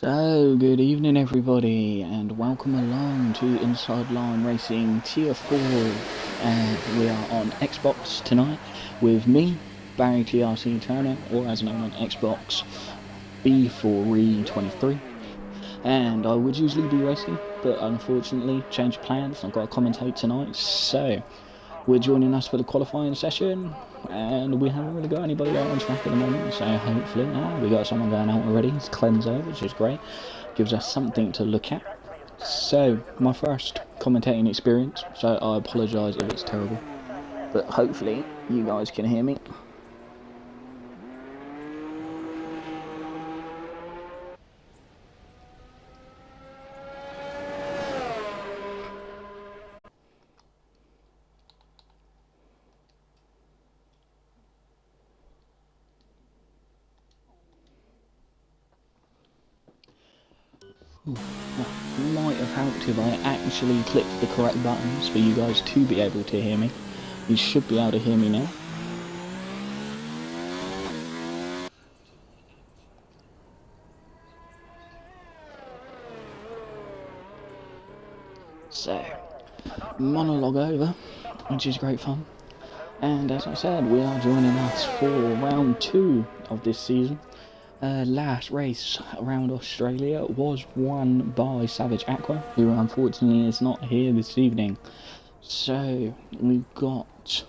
So, good evening everybody, and welcome along to Inside Line Racing Tier 4, and we are on Xbox tonight with me, Barry TRC Turner, or as known on Xbox, B4E23, and I would usually be racing, but unfortunately changed plans. I've got to commentate tonight, so we're joining us for the qualifying session, and we haven't really got anybody out on track at the moment, so hopefully we got someone going out already. It's Cleanso, which is great, gives us something to look at. So my first commentating experience, so I apologise if it's terrible, but hopefully you guys can hear me. Might have helped if I actually clicked the correct buttons for you guys to be able to hear me. You should be able to hear me now. So, monologue over, which is great fun. And as I said, we are joining us for round 2 of this season. Last race around Australia was won by Savage Aqua, who unfortunately is not here this evening. So we've got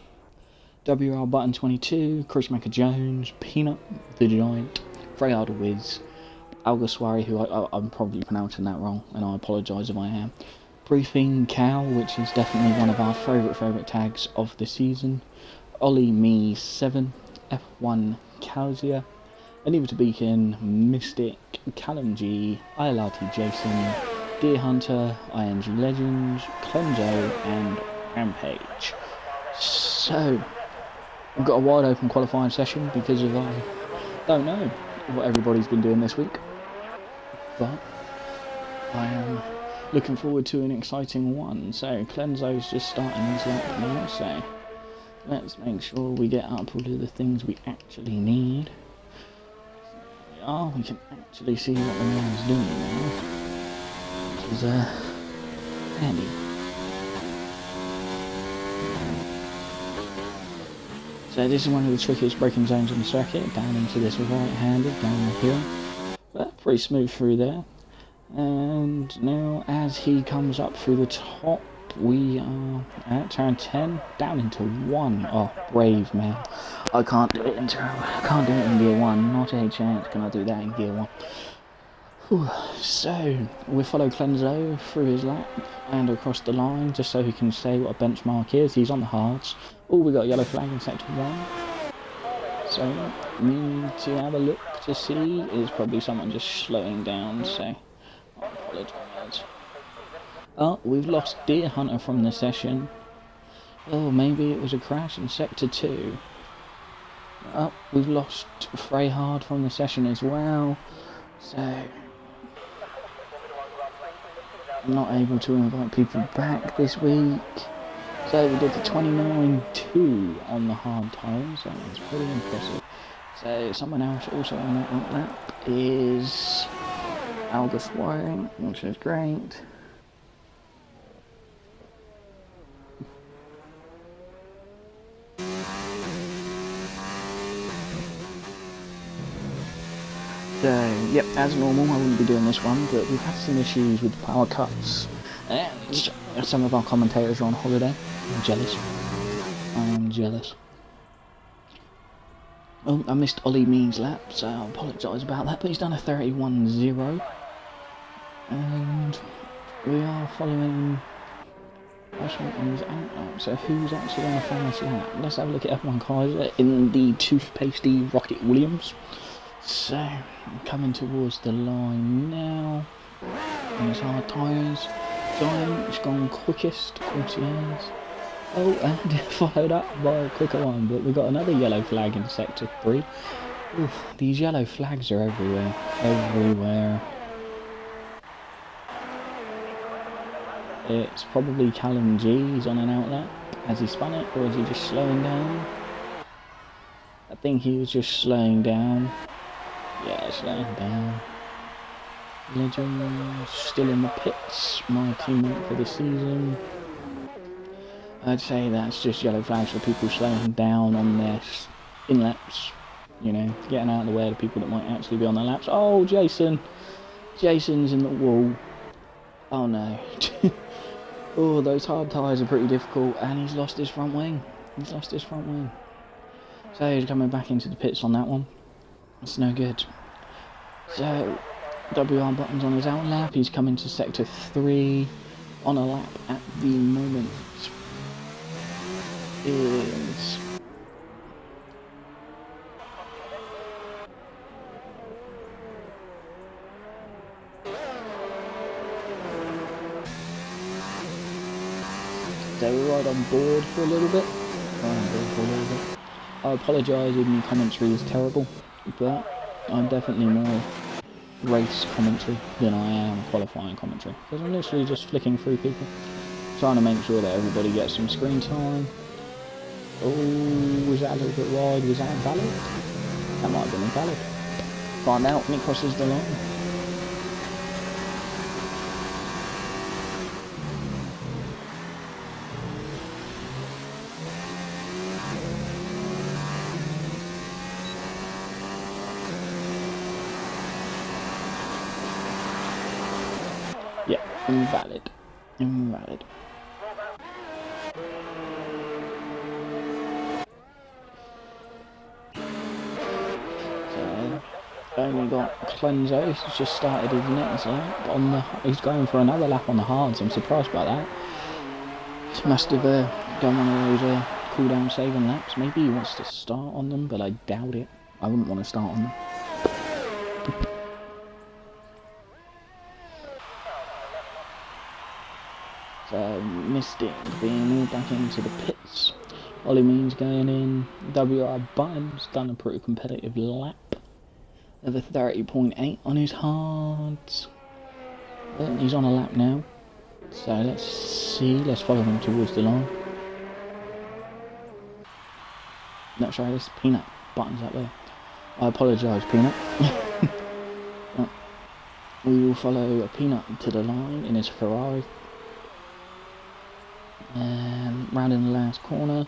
WR Button 22, Chris Macca-Jones, Peanut, The Giant, Freyard Wiz, Alguaswari, who I'm probably pronouncing that wrong, and I apologise if I am. Briefing Cow, which is definitely one of our favourite tags of the season. Ollie Me 7, F1 Calzia, Anita Beacon, Mystic, Callum G, ILRT Jason, Deer Hunter, ING Legends, Cleanso, and Rampage. So, we've got a wide open qualifying session because of I don't know what everybody's been doing this week, but I am looking forward to an exciting one. So, Cleanso's just starting his lap now, so let's make sure we get up all of the things we actually need. We can actually see what the man's doing now, which is handy. So this is one of the trickiest braking zones on the circuit, down into this right-handed downhill, but pretty smooth through there. And now as he comes up through the top, we are at turn 10, down into 1. Oh, brave man. I can't do it in gear 1. Not a chance can I do that in gear 1. Whew. So, we follow Cleanso through his lap and across the line, just so he can say what a benchmark is. He's on the hards. Oh, we got a yellow flag in sector 1. So, need to have a look to see. It's probably someone just slowing down, so I apologise. Oh, we've lost Deer Hunter from the session. Oh, maybe it was a crash in sector 2. Oh, we've lost Freyhard from the session as well. So, I'm not able to invite people back this week. So we did the 29.2 on the hard tyres. That was pretty impressive. So someone else also on that lap is Alguaswari, which is great. So, yep, as normal, I wouldn't be doing this one, but we've had some issues with power cuts, and some of our commentators are on holiday. I'm jealous. I am jealous. Oh, I missed Ollie Me's lap, so I apologise about that, but he's done a 31.0. And we are following... So who's actually on the first lap? Let's have a look at F1 Kaiser in the toothpastey Rocket Williams. So, coming towards the line now, on his hard tyres. Giant has gone quickest, of course he has. Oh, and followed up by a quicker one, but we've got another yellow flag in sector 3. Oof, these yellow flags are everywhere. It's probably Callum G, he's on an outlap. Has he spun it, or is he just slowing down? I think he was just slowing down. Yeah, slowing down. Legend still in the pits, my teammate for the season. I'd say that's just yellow flags for people slowing down on their in-laps. You know, getting out of the way of the people that might actually be on their laps. Oh, Jason! Jason's in the wall. Oh no. Oh, those hard tyres are pretty difficult, and he's lost his front wing. So he's coming back into the pits on that one. That's no good. So, WR Buttons on his out lap. He's coming to sector 3 on a lap at the moment. Is they were right on board for a little bit. I apologise if my commentary is terrible, but I'm definitely more race commentary than I am qualifying commentary, because I'm literally just flicking through people, trying to make sure that everybody gets some screen time. Oh, was that a little bit wide? Was that invalid? That might have been invalid. Find out when it crosses the line. Yeah, invalid. Only got Cleanso, he's just started his next lap on the. He's going for another lap on the hards. I'm surprised by that. He must have done one of those cooldown saving laps. Maybe he wants to start on them, but I doubt it. I wouldn't want to start on them. So Mystic being moved back into the pits. Ollie Means going in. WR Buttons done a pretty competitive lap of a 30.8 on his hards. He's on a lap now. So let's see. Let's follow him towards the line. No, sorry, this Peanut Buttons up there. I apologise, Peanut. We will follow a Peanut to the line in his Ferrari. Round in the last corner,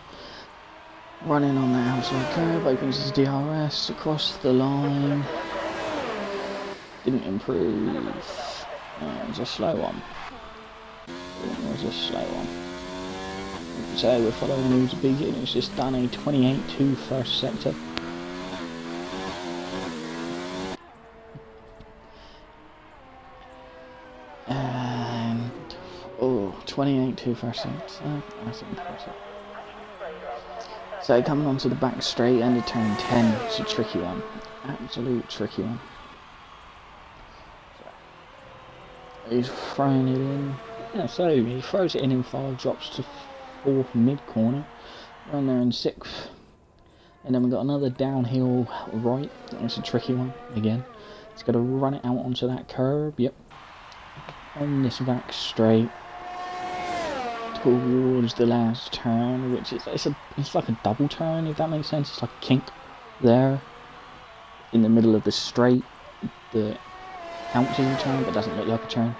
running on the outside curve, opens his DRS across the line. Didn't improve. It was a slow one. So we're following him to begin. It's just done a 28.2 first sector. And 28.2 first sector. That's impressive. So coming onto the back straight end of turn 10, it's a tricky one. Absolute tricky one. He's throwing it in. Yeah, so he throws it in 5, drops to 4th mid corner. Run there in 6th. And then we've got another downhill right. It's a tricky one again. He's got to run it out onto that curb. Yep. On this back straight. Towards the last turn, which is it's like a double turn, if that makes sense. It's like a kink there in the middle of the straight that counts as a turn but doesn't look like a turn.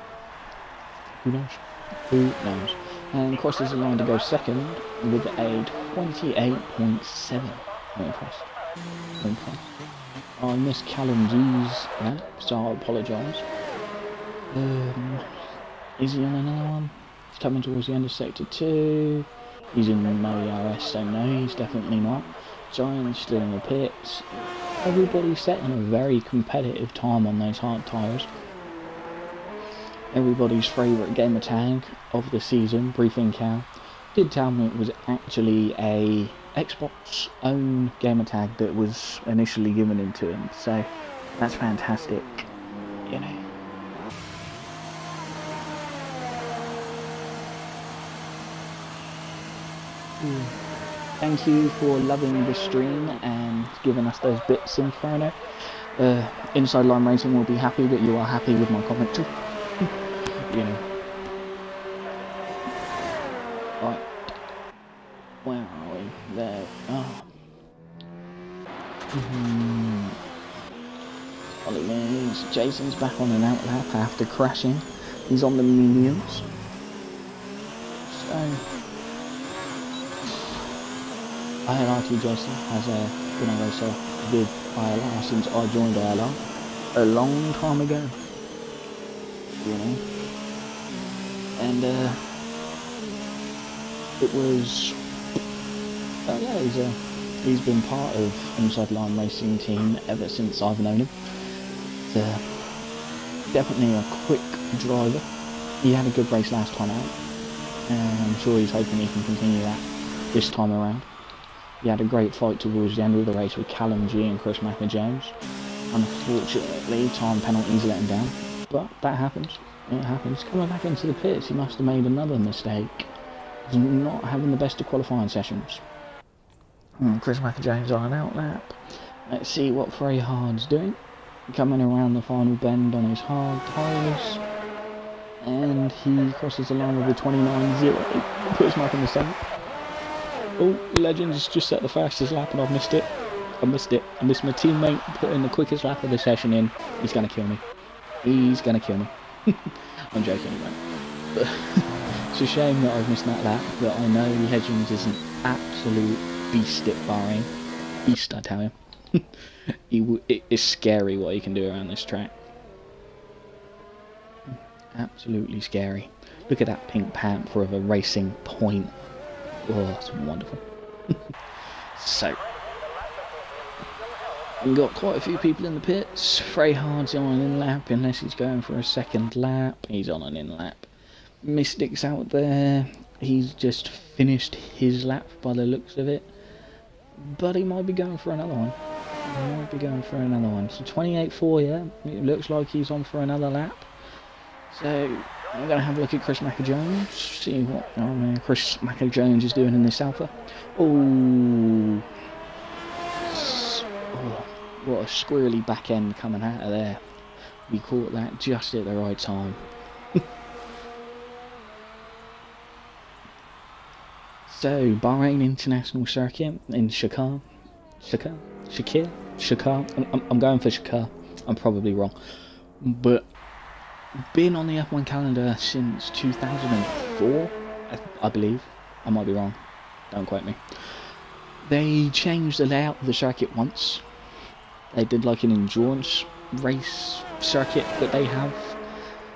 Who knows? And crosses the line to go second with a 28.7. Impressed. I missed Callum G's lap, so I apologise. Is he on another one? He's coming towards the end of sector 2. He's in no ERS, so no, he's definitely not. Giant's still in the pits. Everybody's setting a very competitive time on those hard tyres. Everybody's favourite gamer tag of the season, Briefing Cow, did tell me it was actually a Xbox own gamer tag that was initially given into him. So that's fantastic, you know. Thank you for loving the stream and giving us those bits, Inferno. Inside Line Racing will be happy that you are happy with my commentary. You know. Right. Where are we? There. Oh. on the mains. Jason's back on an out lap after crashing. He's on the mediums. So ILRT Jason has been a racer with ILR since I joined ILR a long time ago, you know, and it was, yeah, he's been part of Inside Line Racing team ever since I've known him. Definitely a quick driver. He had a good race last time out, and I'm sure he's hoping he can continue that this time around. He had a great fight towards the end of the race with Callum G and Chris Macker-Jones. Unfortunately, time penalties let him down, but that happens. It happens. Coming back into the pits, he must have made another mistake. He's not having the best of qualifying sessions. Chris Macker-Jones on an out lap. Let's see what Frey Hard's doing. Coming around the final bend on his hard tyres, and he crosses the line with a 29.08. Puts him up in the 7th. Oh, Legends just set the fastest lap and I've missed it. I missed my teammate putting the quickest lap of the session in. He's going to kill me. I'm joking, right? But it's a shame that I've missed that lap, but I know Legends is an absolute beast at Bahrain. Beast, I tell you. It's scary what he can do around this track. Absolutely scary. Look at that pink panther of a racing point. Oh, it's wonderful. So, we've got quite a few people in the pits. Freyhard's on an in-lap, unless he's going for a second lap. He's on an in-lap. Mystic's out there. He's just finished his lap by the looks of it. But he might be going for another one. So 28.4, yeah. It looks like he's on for another lap. So, I'm going to have a look at Chris Macker-Jones, see what Chris Macker-Jones is doing in this Alpha. Oh, what a squirrely back end coming out of there. We caught that just at the right time. So, Bahrain International Circuit in Shakar. I'm going for Shakar. I'm probably wrong. But been on the F1 calendar since 2004, I believe. I might be wrong. Don't quote me. They changed the layout of the circuit once. They did like an endurance race circuit that they have.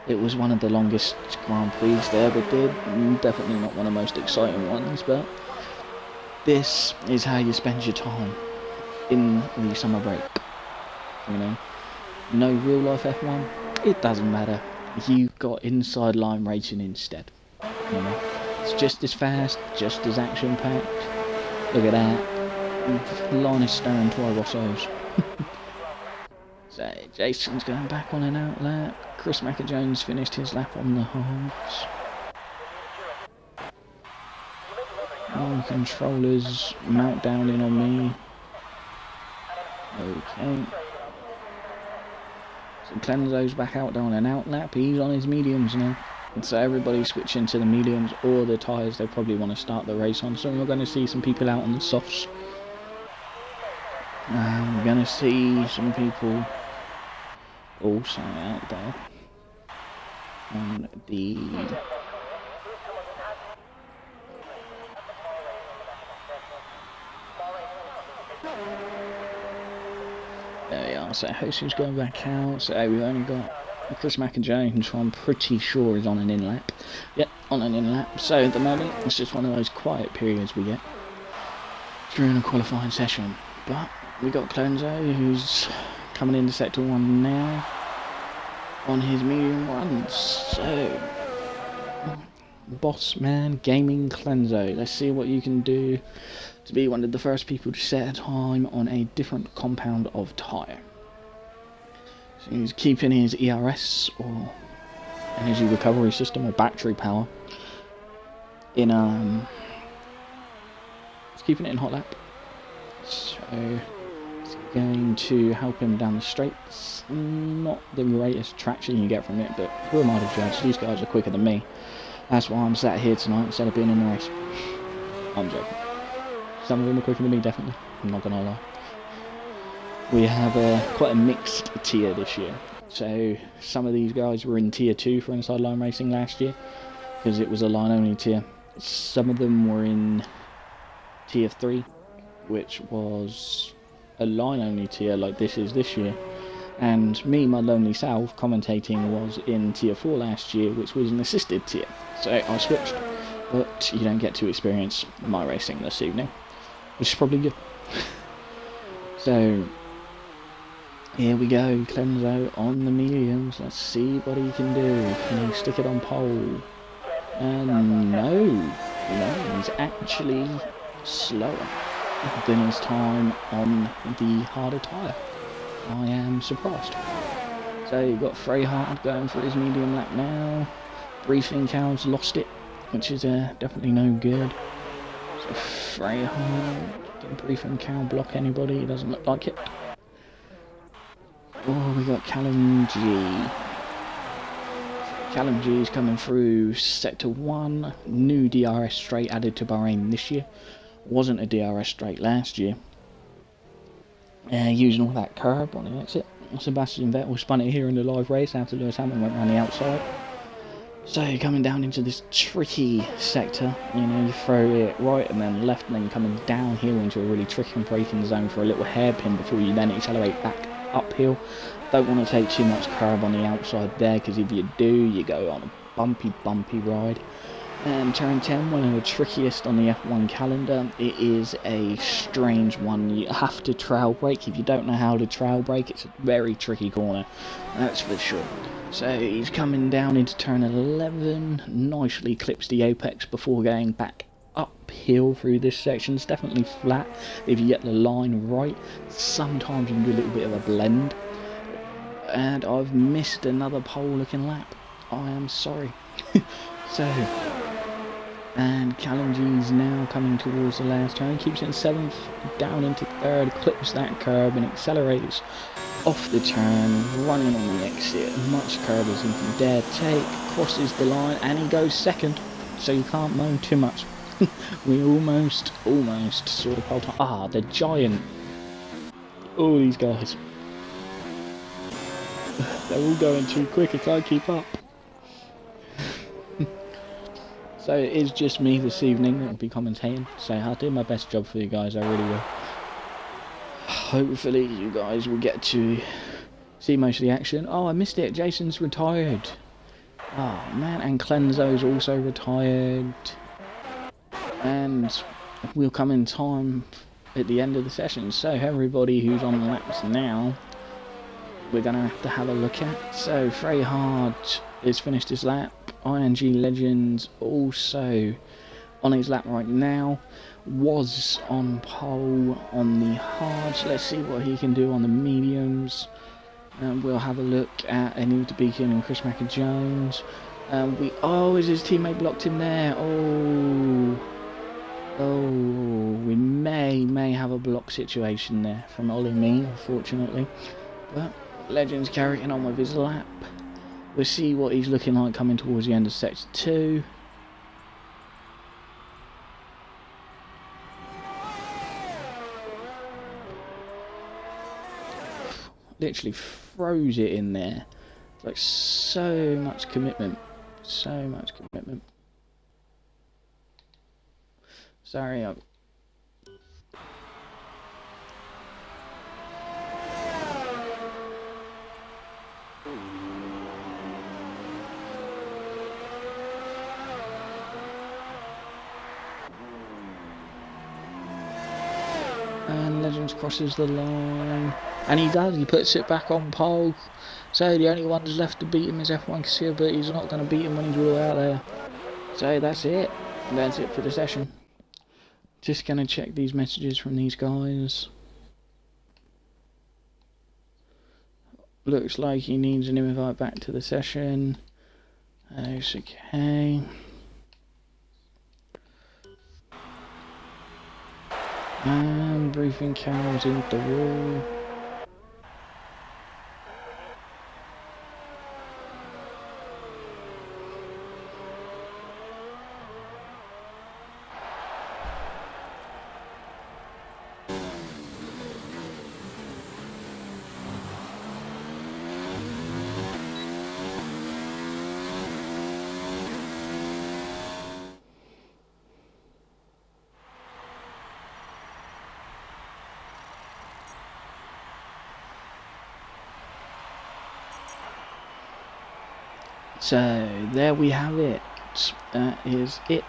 It was one of the longest Grand Prix they ever did. Definitely not one of the most exciting ones, but this is how you spend your time in the summer break. You know, no real life F1. It doesn't matter. You've got inside line racing instead. You know, it's just as fast, just as action packed. Look at that. Linus staring to our Rossos. So Jason's going back on an out lap. Chris Macker-Jones finished his lap on the hards. Oh, controllers meltdowning on me. Okay. So Clenzo's back out there on an out lap. He's on his mediums now. And so everybody's switching to the mediums or the tyres they probably want to start the race on. So we're going to see some people out on the softs. We're going to see some people also out there on the there we are. So Hosu's going back out. So we've only got Chris Macker-Jones, who I'm pretty sure is on an in-lap. Yep, on an in-lap. So at the moment it's just one of those quiet periods we get during a qualifying session. But we got Clenzo, who's coming into sector 1 now on his medium runs. So Boss Man Gaming Clenzo, let's see what you can do to be one of the first people to set a time on a different compound of tyre. So he's keeping his ERS or energy recovery system or battery power in he's keeping it in hot lap. So it's going to help him down the straights. Not the greatest traction you get from it, but who am I to judge? These guys are quicker than me. That's why I'm sat here tonight instead of being in the race. I'm joking. Some of them are quicker than me, definitely. I'm not gonna lie. we have quite a mixed tier this year. So some of these guys were in tier 2 for inside line racing last year because it was a line only tier. Some of them were in tier 3, which was a line only tier like this is this year. And me, my lonely self, commentating was in tier 4 last year, which was an assisted tier. So I switched, but you don't get to experience my racing this evening, which is probably good. So here we go, Clemzo on the mediums. Let's see what he can do. Can he stick it on pole? No, he's actually slower than his time on the harder tyre. I am surprised. So you've got Freyhard going for his medium lap now. Briefing Cow's lost it, which is definitely no good. So Freyhard, can Briefing Cow block anybody? He doesn't look like it. Oh, we got Callum G. Callum G is coming through sector 1. New DRS straight added to Bahrain this year. Wasn't a DRS straight last year. Using all that curb on the exit. Sebastian Vettel spun it here in the live race after Lewis Hamilton went around the outside. So coming down into this tricky sector, you throw it right and then left and then coming downhill into a really tricky braking zone for a little hairpin before you then accelerate back uphill. Don't want to take too much curb on the outside there, because if you do, you go on a bumpy ride. And turn 10, one of the trickiest on the F1 calendar. It is a strange one. You have to trail brake. If you don't know how to trail brake, it's a very tricky corner, that's for sure. So he's coming down into turn 11, nicely clips the apex before going back uphill through this section. It's definitely flat if you get the line right. Sometimes you can do a little bit of a blend. And I've missed another pole looking lap. I am sorry. And Callum G's now coming towards the last turn, keeps it in 7th, down into 3rd, clips that curb and accelerates off the turn, running on the exit, much curb as he can dare take, crosses the line, and he goes 2nd, so you can't moan too much. We almost saw the pole time. The giant. All these guys. They're all going too quick, I can't keep up. So it is just me this evening that will be commentating, so I'll do my best job for you guys, I really will. Hopefully you guys will get to see most of the action. Oh, I missed it, Jason's retired. Oh man, and Clenzo's also retired. And we'll come in time at the end of the session, so everybody who's on laps now, we're going to have a look at. So Freyhard has finished his lap. ING Legends also on his lap right now. Was on pole on the hards. Let's see what he can do on the mediums. We'll have a look at Anita Beacon and Chris Macker-Jones. Is his teammate blocked him there? We may have a block situation there from Ollie Me, unfortunately. But Legends carrying on with his lap. We'll see what he's looking like coming towards the end of sector 2. Literally froze it in there. It's like so much commitment. Sorry, and Legends crosses the line, and he does, he puts it back on pole. So the only one that's left to beat him is F1 Casilla, but he's not going to beat him when he's all out there. So that's it for the session. Just going to check these messages from these guys. Looks like he needs an invite back to the session. That's okay. And briefing cows into the wall. So there we have it. That is it.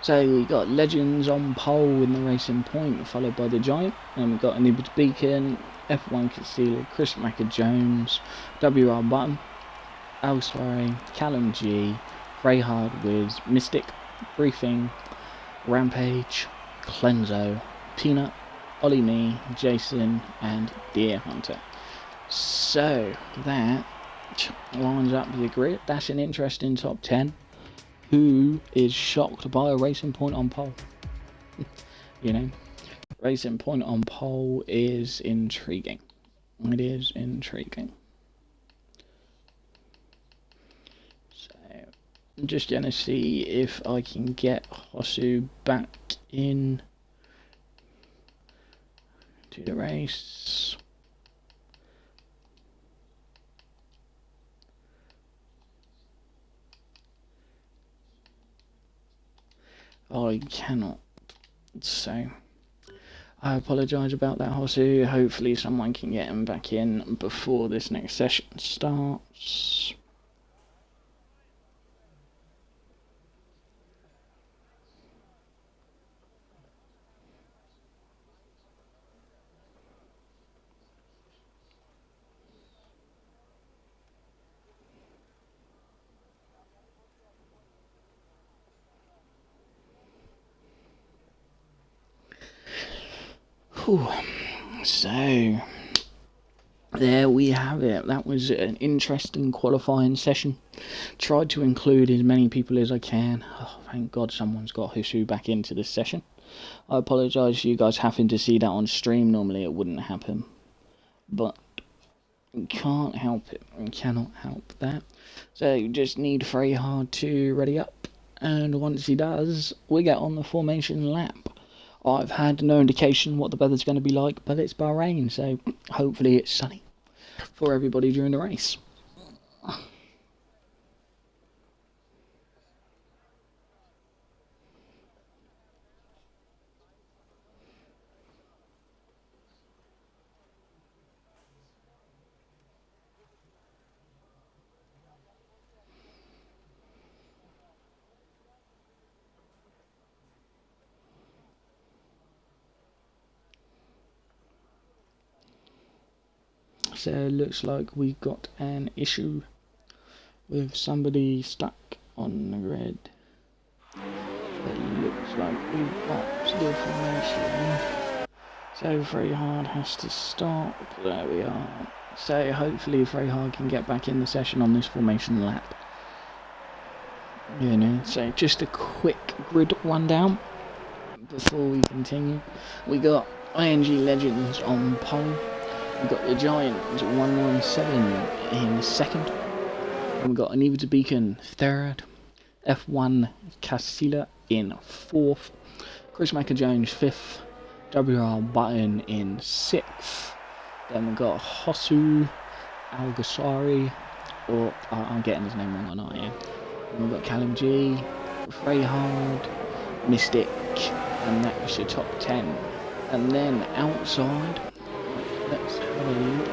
So we got Legends on pole in the Racing Point, followed by the Giant, and we've got Anibal Beacon, F1 Concealer, Chris Macker-Jones, WR Button, Alswari, Callum G, Freyhard Wiz, Mystic, Briefing, Rampage, Clenzo, Peanut, Ollie Me, Jason, and Deer Hunter. So that lines up the grid. That's an interesting top 10. Who is shocked by a Racing Point on pole? You know, Racing Point on pole is intriguing. It is intriguing. So I'm just gonna see if I can get Hosu back in to the race. I cannot, so I apologise about that, Hosu. Hopefully someone can get him back in before this next session starts. So there we have it. That was an interesting qualifying session. Tried to include as many people as I can. Oh, thank God someone's got Hosu back into this session. I apologise for you guys having to see that on stream. Normally it wouldn't happen, but we can't help it. We cannot help that. So you just need Freyhard to ready up, and once he does, we get on the formation lap. I've had no indication what the weather's going to be like, but it's Bahrain, so hopefully it's sunny for everybody during the race. So it looks like we got an issue with somebody stuck on the grid. It looks like we've got the formation. So Freyhard has to stop. There we are. So hopefully Freyhard can get back in the session on this formation lap. You know, so just a quick grid rundown before we continue. We got ING Legends on pole. We've got the Giant 197 in second. And we've got Anibal Beacon third. F1 Casilla in fourth. Chris Macker-Jones fifth. WR Button in sixth. Then we've got Hosu Algasari, or I'm getting his name wrong, aren't I? And we've got Callum G, Freyhard, Mystic, and that was your top 10. And then outside, let's have a look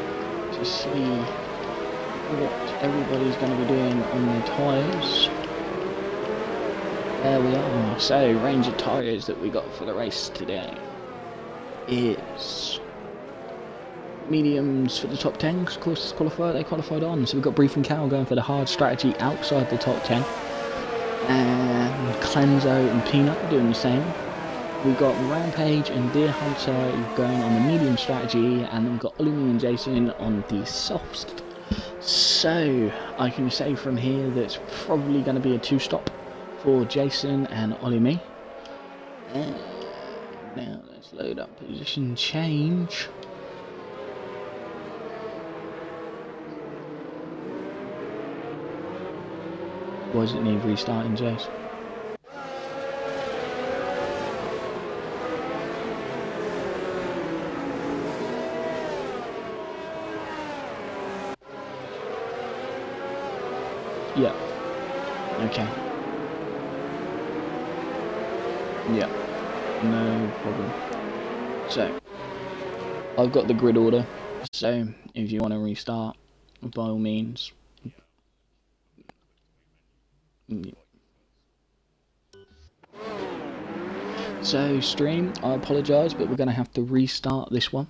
to see what everybody's going to be doing on their tyres. There we are. So, range of tyres that we got for the race today is mediums for the top 10, because of course they qualified on. So we've got Brief and Cal going for the hard strategy outside the top 10. And Clenzo and Peanut doing the same. We've got Rampage and Deer Hunter going on the medium strategy, and then we've got Ollie and Jason on the soft. So I can say from here that it's probably going to be a 2-stop for Jason and Ollie me. And now let's load up position change. Why does it need restarting, Jace? Yeah. Okay. Yeah. No problem. So, I've got the grid order. So, if you want to restart, by all means, Mm. So stream, I apologise, but we're going to have to restart this one.